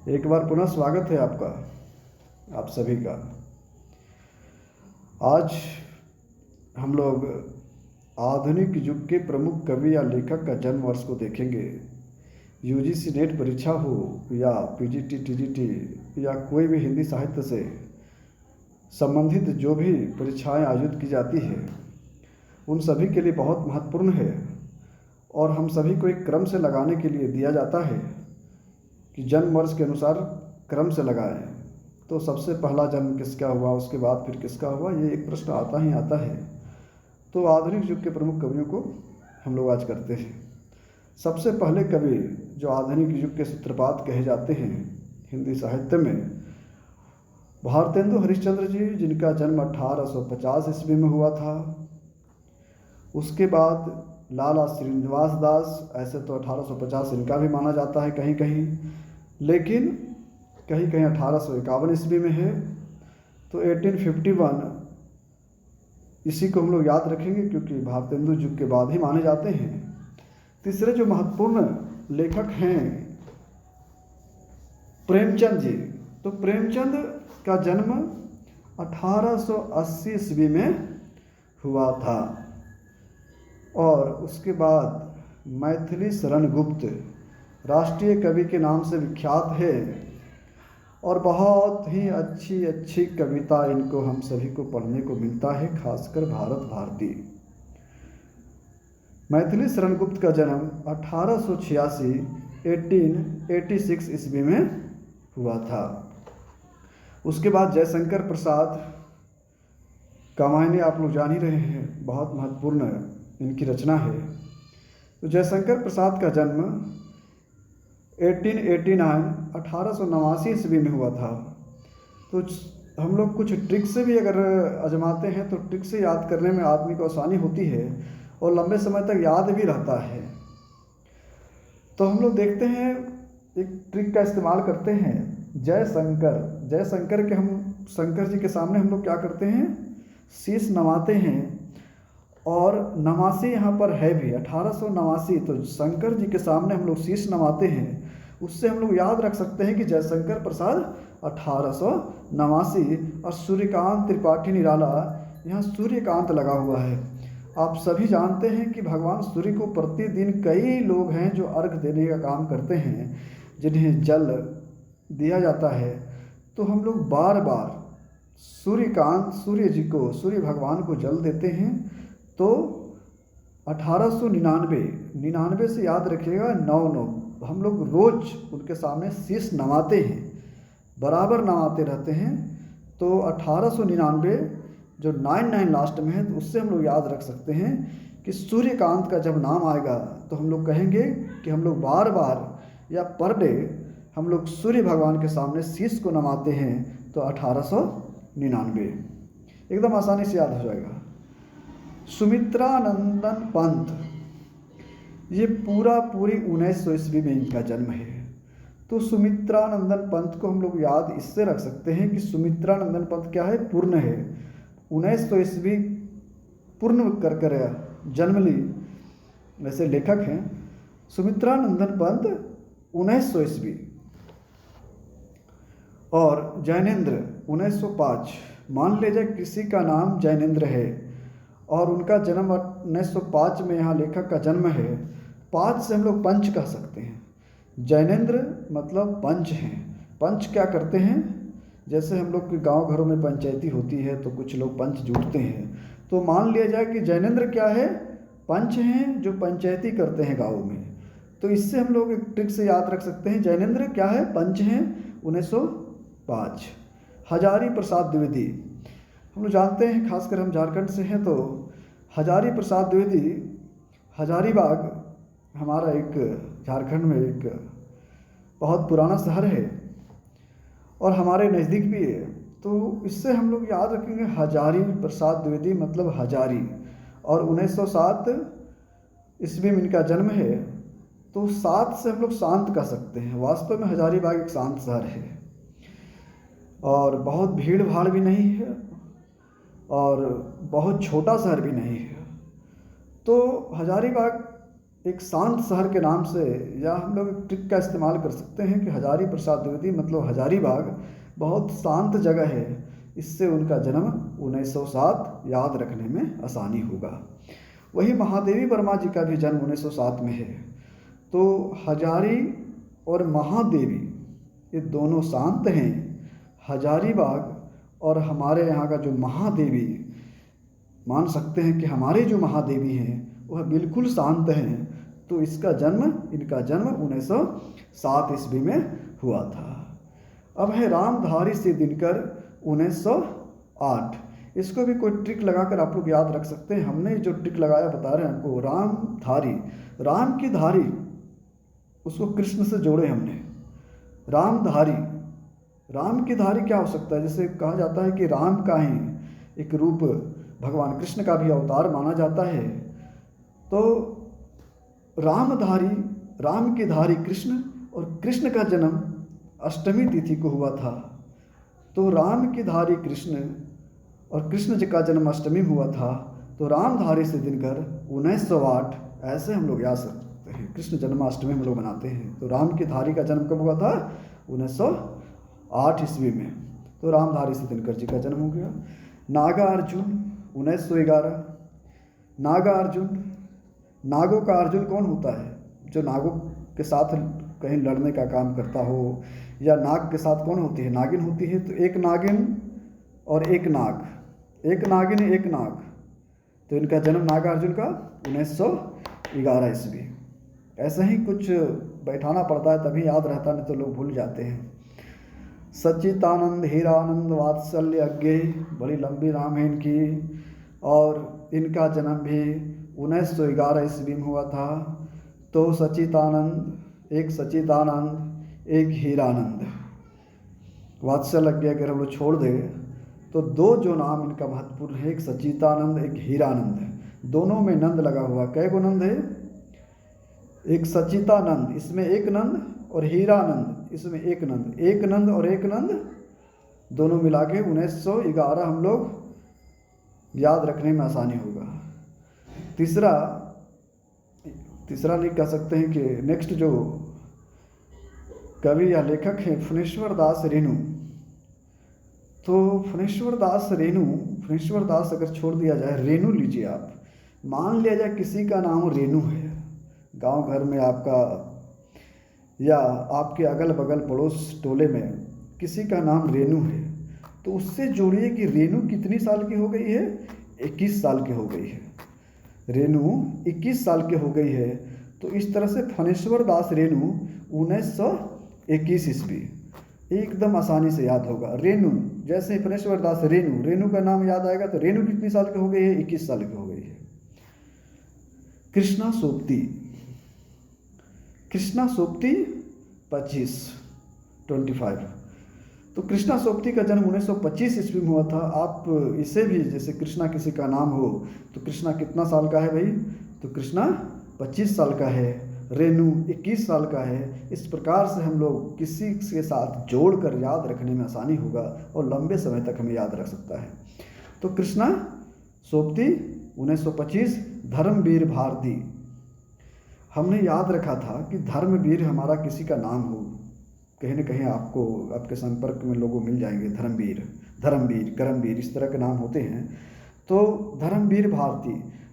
एक बार पुनः स्वागत है आपका, आप सभी का। आज हम लोग आधुनिक युग के प्रमुख कवि या लेखक का जन्म वर्ष को देखेंगे। यूजीसी नेट परीक्षा हो या पीजीटी, टीजीटी या कोई भी हिंदी साहित्य से संबंधित जो भी परीक्षाएं आयोजित की जाती है, उन सभी के लिए बहुत महत्वपूर्ण है और हम सभी को एक क्रम से लगाने के लिए दिया जाता है कि जन्म वर्ष के अनुसार क्रम से लगाएं। तो सबसे पहला जन्म किसका हुआ, उसके बाद फिर किसका हुआ, ये एक प्रश्न आता ही आता है। तो आधुनिक युग के प्रमुख कवियों को हम लोग आज करते हैं। सबसे पहले कवि जो आधुनिक युग के सूत्रपात कहे जाते हैं हिंदी साहित्य में, भारतेंदु हरिश्चंद्र जी, जिनका जन्म 1850 ईस्वी में हुआ था। उसके बाद लाला श्रीनिवास दास, ऐसे तो 1850 इनका भी माना जाता है कहीं कहीं, लेकिन कहीं कहीं 1851 ईस्वी में है। तो 1851 इसी को हम लोग याद रखेंगे क्योंकि भारतेंदु युग के बाद ही माने जाते हैं। तीसरे जो महत्वपूर्ण लेखक हैं प्रेमचंद जी। तो प्रेमचंद का जन्म 1880 ईस्वी में हुआ था। और उसके बाद मैथिली शरण गुप्त राष्ट्रीय कवि के नाम से विख्यात है और बहुत ही अच्छी अच्छी कविता इनको हम सभी को पढ़ने को मिलता है, खासकर भारत भारती। मैथिली शरण गुप्त का जन्म 1886 ईस्वी में हुआ था। उसके बाद जयशंकर प्रसाद का मायने आप लोग जान ही रहे हैं, बहुत महत्वपूर्ण इनकी रचना है। तो जयशंकर प्रसाद का जन्म 1889 ईस्वी में हुआ था। तो हम लोग कुछ ट्रिक से भी अगर आजमाते हैं तो ट्रिक से याद करने में आदमी को आसानी होती है और लंबे समय तक याद भी रहता है। तो हम लोग देखते हैं, एक ट्रिक का इस्तेमाल करते हैं। जयशंकर के हम शंकर जी के सामने हम लोग क्या करते हैं, शीश नवाते हैं। और नवासी यहाँ पर है भी 1889, तो शंकर जी के सामने हम लोग शीश नवाते हैं। उससे हम लोग याद रख सकते हैं कि जयशंकर प्रसाद 1889 और सूर्यकांत त्रिपाठी निराला, यहाँ सूर्यकांत लगा हुआ है। आप सभी जानते हैं कि भगवान सूर्य को प्रतिदिन कई लोग हैं जो अर्घ देने का काम करते हैं, जिन्हें जल दिया जाता है। तो हम लोग बार बार सूर्य जी को, सूर्य भगवान को जल देते हैं। तो 1899 से याद रखिएगा, 99 हम लोग रोज उनके सामने शीश नवाते हैं, बराबर नवाते रहते हैं। तो 1899 जो 99 लास्ट में है, तो उससे हम लोग याद रख सकते हैं कि सूर्यकांत का जब नाम आएगा तो हम लोग कहेंगे कि हम लोग बार बार या पर डे हम लोग सूर्य भगवान के सामने शीश को नवाते हैं। तो 1899 एकदम आसानी से याद हो जाएगा। सुमित्रानंदन पंत, ये पूरी 1900 ईस्वी में इनका जन्म है। तो सुमित्रानंदन पंत को हम लोग याद इससे रख सकते हैं कि सुमित्रानंदन पंत क्या है, पूर्ण है। 1900 ईस्वी पूर्ण कर जन्म ली, वैसे लेखक हैं सुमित्रानंदन पंत 1900 ईस्वी। और जैनेन्द्र 1905, मान लीजिए किसी का नाम जैनेन्द्र है और उनका जन्म 1905 में यहाँ लेखक का जन्म है। 5 से हम लोग पंच कह सकते हैं। जैनेन्द्र मतलब पंच हैं। पंच क्या करते हैं, जैसे हम लोग के गांव घरों में पंचायती होती है तो कुछ लोग पंच जुटते हैं। तो मान लिया जाए कि जैनेन्द्र क्या है, पंच हैं जो पंचायती करते हैं गाँव में। तो इससे हम लोग एक ट्रिक से याद रख सकते हैं, जैनेन्द्र क्या है, पंच हैं 1905। हजारी प्रसाद द्विवेदी, हम लोग जानते हैं, खासकर हम झारखंड से हैं, तो हजारी प्रसाद द्विवेदी, हजारीबाग हमारा एक झारखंड में एक बहुत पुराना शहर है और हमारे नज़दीक भी है। तो इससे हम लोग याद रखेंगे हजारी प्रसाद द्विवेदी मतलब हजारी, और 1907 ईस्वी में इनका जन्म है। तो 7 से हम लोग शांत कह सकते हैं। वास्तव में हजारीबाग एक शांत शहर है और बहुत भीड़ भाड़ भी नहीं है और बहुत छोटा शहर भी नहीं है। तो हजारीबाग एक शांत शहर के नाम से, या हम लोग एक ट्रिक का इस्तेमाल कर सकते हैं कि हजारी प्रसाद द्विवेदी मतलब हजारीबाग बहुत शांत जगह है, इससे उनका जन्म 1907 याद रखने में आसानी होगा। वही महादेवी वर्मा जी का भी जन्म 1907 में है। तो हजारी और महादेवी ये दोनों शांत हैं। हजारीबाग और हमारे यहाँ का जो महादेवी, मान सकते हैं कि हमारे जो महादेवी हैं वह बिल्कुल शांत हैं। तो इनका जन्म 1907 ईस्वी में हुआ था। अब है रामधारी सिंह दिनकर 1908। इसको भी कोई ट्रिक लगाकर आप लोग याद रख सकते हैं। हमने जो ट्रिक लगाया बता रहे हैं आपको, रामधारी, राम की धारी, उसको कृष्ण से जोड़े हमने। रामधारी, राम की धारी क्या हो सकता है? जैसे कहा जाता है कि राम का ही एक रूप भगवान कृष्ण का भी अवतार माना जाता है। तो रामधारी, राम की धारी कृष्ण, और कृष्ण का जन्म अष्टमी तिथि को हुआ था। तो राम की धारी कृष्ण और कृष्ण जी का जन्म अष्टमी में हुआ था। तो रामधारी से दिनकर 1908, ऐसे हम लोग याद सकते हैं। कृष्ण जन्माष्टमी हम लोग मनाते हैं। तो राम की धारी का जन्म कब हुआ था? 1908 ईस्वी में। तो रामधारी से दिनकर जी का जन्म हो गया। नागार्जुन 1911। नागार्जुन, नागों का अर्जुन कौन होता है? जो नागों के साथ कहीं लड़ने का काम करता हो, या नाग के साथ कौन होती है? नागिन होती है। तो एक नागिन और एक नाग, एक नागिन एक नाग। तो इनका जन्म नागार्जुन का 1911 ईस्वी। ऐसे ही कुछ बैठाना पड़ता है तभी याद रहता, नहीं तो लोग भूल जाते हैं। सच्चिदानंद हीरानंद वात्सल्य अज्ञे, बड़ी लंबी नाम है इनकी, और इनका जन्म भी 1911 ईस्वी में हुआ था। तो सच्चिदानंद, एक सच्चिदानंद, एक हीरानंद। वात्सल्य अज्ञे अगर हम लोग छोड़ दें तो दो जो नाम इनका महत्वपूर्ण है, एक सच्चिदानंद, एक हीरानंद। दोनों में नंद लगा हुआ। कै गो नंद है? एक सच्चिदानंद, इसमें एक नंद, और हीरानंद, इसमें एक नंद। एक नंद और एक नंद दोनों मिला के 1911 हम लोग याद रखने में आसानी होगा। तीसरा नहीं कह सकते हैं कि नेक्स्ट जो कवि या लेखक हैं फणीश्वर दास रेणु। तो फणीश्वर दास अगर छोड़ दिया जाए, रेणु लीजिए आप। मान लिया जाए किसी का नाम रेणु है, गांव घर में आपका या आपके अगल बगल पड़ोस टोले में किसी का नाम रेणु है, तो उससे जोड़िए कि रेणु कितनी साल की हो गई है? 21 साल की हो गई है। रेणु 21 साल की हो गई है। तो इस तरह से फणीश्वर दास रेणु 1921 ईस्वी, एकदम आसानी से याद होगा। रेणु, जैसे ही फणीश्वर दास रेणु का नाम याद आएगा तो रेणु कितनी साल की हो गई है? 21 साल की हो गई है। कृष्णा सोबती 25। तो कृष्णा सोबती का जन्म 1925 ईस्वी में हुआ था। आप इसे भी, जैसे कृष्णा किसी का नाम हो तो कृष्णा कितना साल का है भाई? तो कृष्णा 25 साल का है, रेणु 21 साल का है। इस प्रकार से हम लोग किसी के साथ जोड़कर याद रखने में आसानी होगा और लंबे समय तक हमें याद रख सकता है। तो कृष्णा सोबती 1925। धर्मवीर भारती, हमने याद रखा था कि धर्मवीर हमारा किसी का नाम हो, कहीं ना कहीं आपको आपके संपर्क में लोगों मिल जाएंगे। धर्मवीर, करमवीर, इस तरह के नाम होते हैं। तो धर्मवीर भारती,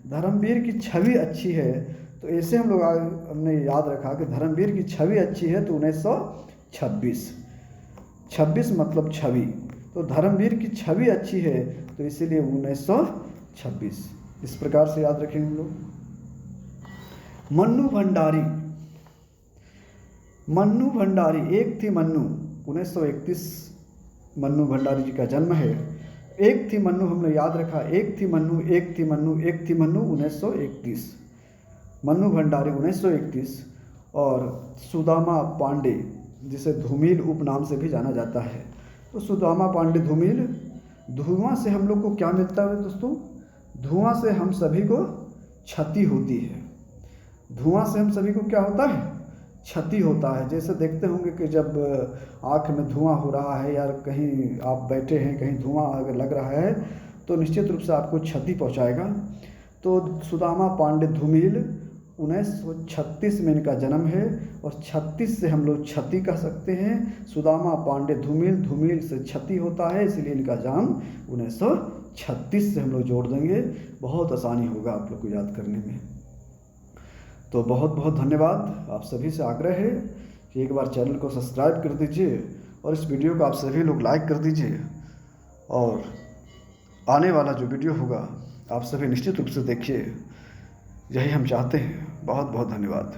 धर्मवीर की छवि अच्छी है, तो ऐसे हम लोग हमने याद रखा कि धर्मवीर की छवि अच्छी है। तो 1926, 26 मतलब छवि, तो धर्मवीर की छवि अच्छी है तो इसीलिए 1926। इस प्रकार से याद रखेंगे हम लोग। मन्नू भंडारी, एक थी मन्नू, 1931 मन्नू भंडारी जी का जन्म है। एक थी मन्नू हमने याद रखा, एक थी मन्नू 1931। मन्नू भंडारी 1931। और सुदामा पांडे, जिसे धूमिल उपनाम से भी जाना जाता है। तो सुदामा पांडे धूमिल। धुआं से हम लोग को क्या मिलता है दोस्तों? धुआं से हम सभी को क्षति होती है। धुआं से हम सभी को क्या होता है? क्षति होता है। जैसे देखते होंगे कि जब आँख में धुआं हो रहा है या कहीं आप बैठे हैं, कहीं धुआं अगर लग रहा है तो निश्चित रूप से आपको क्षति पहुंचाएगा। तो सुदामा पांडे धूमिल 1936 में इनका जन्म है और 36 से हम लोग छती कह सकते हैं। सुदामा पांडे धूमिल, धूमिल से छती होता है, इसलिए इनका जन्म 1936 से हम लोग जोड़ देंगे। बहुत आसानी होगा आप लोग को याद करने में। तो बहुत बहुत धन्यवाद। आप सभी से आग्रह है कि एक बार चैनल को सब्सक्राइब कर दीजिए और इस वीडियो को आप सभी लोग लाइक कर दीजिए, और आने वाला जो वीडियो होगा आप सभी निश्चित रूप से देखिए, यही हम चाहते हैं। बहुत बहुत धन्यवाद।